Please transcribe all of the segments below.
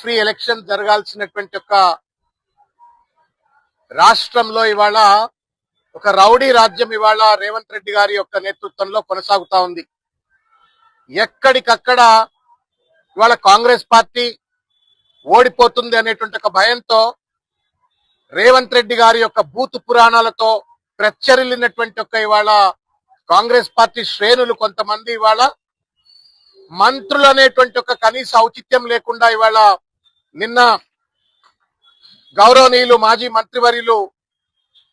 Free election జరగాల్సినటువంటి ఒక రాష్ట్రంలో ఇవాళ ఒక రౌడీ రాజ్యం ఇవాళ రేవంత్ రెడ్డి గారి యొక్క నేతృత్వంలో కొనసాగుతా ఉంది. ఎక్కడికక్కడ ఇవాళ కాంగ్రెస్ పార్టీ ఓడిపోతుంది అనేటువంటి ఒక భయంతో రేవంత్ రెడ్డి గారి యొక్క బూతు పురాణాలతో ప్రచ్చరిల్లినటువంటి ఒక ఇవాళ కాంగ్రెస్ పార్టీ శ్రేణులు కొంతమంది ఇవాళ మంత్రులు అనేటువంటి ఒక కనీస ఔచిత్యం లేకుండా ఇవాళ నిన్న గౌరవనీయులు మాజీ మంత్రివర్యులు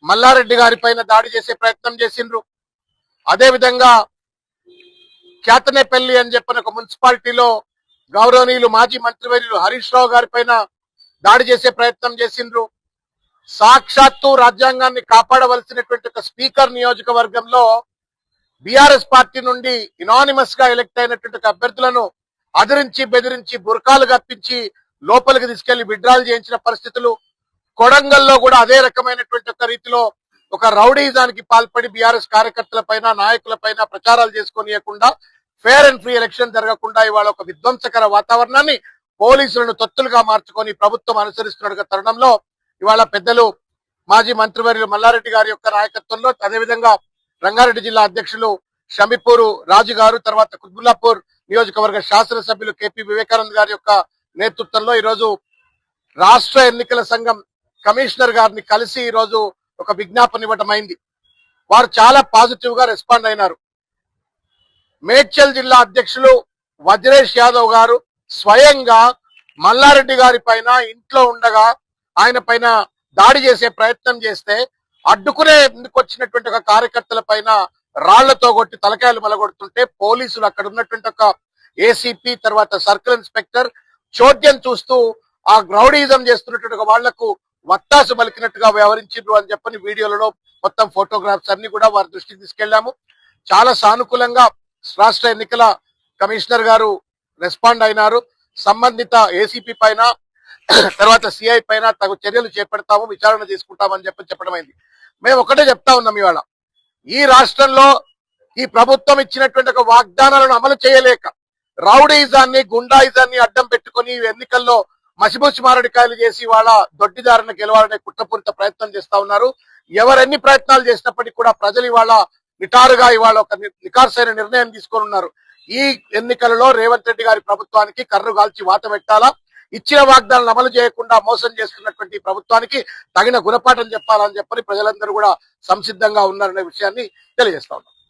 మల్లారెడ్డి గారి పైన దాడి చేసే ప్రయత్నం చేసిండ్రు. అదేవిధంగా క్యాతనేపల్లి అని చెప్పిన ఒక మున్సిపాలిటీలో గౌరవనీయులు మాజీ మంత్రివర్యులు హరీష్ రావు గారి పైన దాడి చేసే ప్రయత్నం చేసిండ్రు. సాక్షాత్తు రాజ్యాంగాన్ని కాపాడవలసినటువంటి ఒక స్పీకర్ నియోజకవర్గంలో బీఆర్ఎస్ పార్టీ నుండి ఇనానిమస్ గా ఎలక్ట్ అయినటువంటి అభ్యర్థులను అదిరించి బెదిరించి బుర్కాలు కప్పించి లోపలికి తీసుకెళ్లి విడ్రాల్ చేయించిన పరిస్థితులు. కొడంగల్లో కూడా అదే రకమైనటువంటి ఒక రీతిలో ఒక రౌడీజానికి పాల్పడి బీఆర్ఎస్ కార్యకర్తల పైన నాయకుల పైన ప్రచారాలు చేసుకోనియకుండా ఫేర్ అండ్ ఫ్రీ ఎలక్షన్ జరగకుండా ఇవాళ ఒక విధ్వంసకర వాతావరణాన్ని పోలీసులను తొత్తులుగా మార్చుకొని ప్రభుత్వం అనుసరిస్తున్న తరుణంలో ఇవాళ పెద్దలు మాజీ మంత్రివర్యులు మల్లారెడ్డి గారి యొక్క నాయకత్వంలో అదేవిధంగా రంగారెడ్డి జిల్లా అధ్యక్షులు షమీపూరు రాజు గారు తర్వాత కుత్బుల్లాపూర్ నియోజకవర్గ శాసనసభ్యులు కేపీ వివేకానంద్ గారి యొక్క నేతృత్వంలో ఈరోజు రాష్ట్ర ఎన్నికల సంఘం కమిషనర్ గారిని కలిసి ఈరోజు ఒక విజ్ఞాపన ఇవ్వడం అయింది. వారు చాలా పాజిటివ్ గా రెస్పాండ్ అయినారు. మేడ్చల్ జిల్లా అధ్యక్షులు వజ్రేష్ యాదవ్ గారు స్వయంగా మల్లారెడ్డి గారి పైన ఇంట్లో ఉండగా ఆయన పైన దాడి చేసే ప్రయత్నం చేస్తే అడ్డుకునే ఎందుకు వచ్చినటువంటి ఒక కార్యకర్తల పైన రాళ్లతో కొట్టి తలకాయలు మలగొడుతుంటే పోలీసులు అక్కడ ఉన్నటువంటి ఒక ఏసీపీ తర్వాత సర్కిల్ ఇన్స్పెక్టర్ చోద్యం చూస్తూ ఆ గ్రౌడీజం చేస్తున్నటువంటి వాళ్లకు వత్తాసు పలికినట్టుగా వ్యవహరించారు అని చెప్పని వీడియోలలో మొత్తం ఫోటోగ్రాఫ్స్ అన్ని కూడా వారి దృష్టికి తీసుకెళ్లాము. చాలా సానుకూలంగా రాష్ట్ర ఎన్నికల కమిషనర్ గారు రెస్పాండ్ అయినారు. సంబంధిత ఏసీపీ పైన తర్వాత సిఐ పైన తగు చర్యలు చేపడతాము, విచారణ తీసుకుంటామని చెప్పడం అయింది. మేము ఒకటే చెప్తా ఉన్నాం, ఇవాళ ఈ రాష్ట్రంలో ఈ ప్రభుత్వం ఇచ్చినటువంటి ఒక వాగ్దానాలను అమలు చేయలేక రౌడీజాన్ని గుండాయిజాన్ని అడ్డం పెట్టుకుని ఎన్నికల్లో మసిబూసి మారడికాయలు చేసి వాళ్ళ దొడ్డిదారిన గెలవాలనే కుట్రపూరిత ప్రయత్నం చేస్తా ఉన్నారు. ఎవరెన్ని ప్రయత్నాలు చేసినప్పటికీ కూడా ప్రజలు ఇవాళ నిటారుగా ఇవాళ ఒక నికార్సైన నిర్ణయం తీసుకొని ఉన్నారు. ఈ ఎన్నికలలో రేవంత్ రెడ్డి గారి ప్రభుత్వానికి కర్రు కాల్చి వాత పెట్టాలా, ఇచ్చిన వాగ్దానాలను అమలు చేయకుండా మోసం చేస్తున్నటువంటి ప్రభుత్వానికి తగిన గుణపాఠం చెప్పాలని చెప్పని ప్రజలందరూ కూడా సంసిద్ధంగా ఉన్నారనే విషయాన్ని తెలియజేస్తా ఉన్నారు.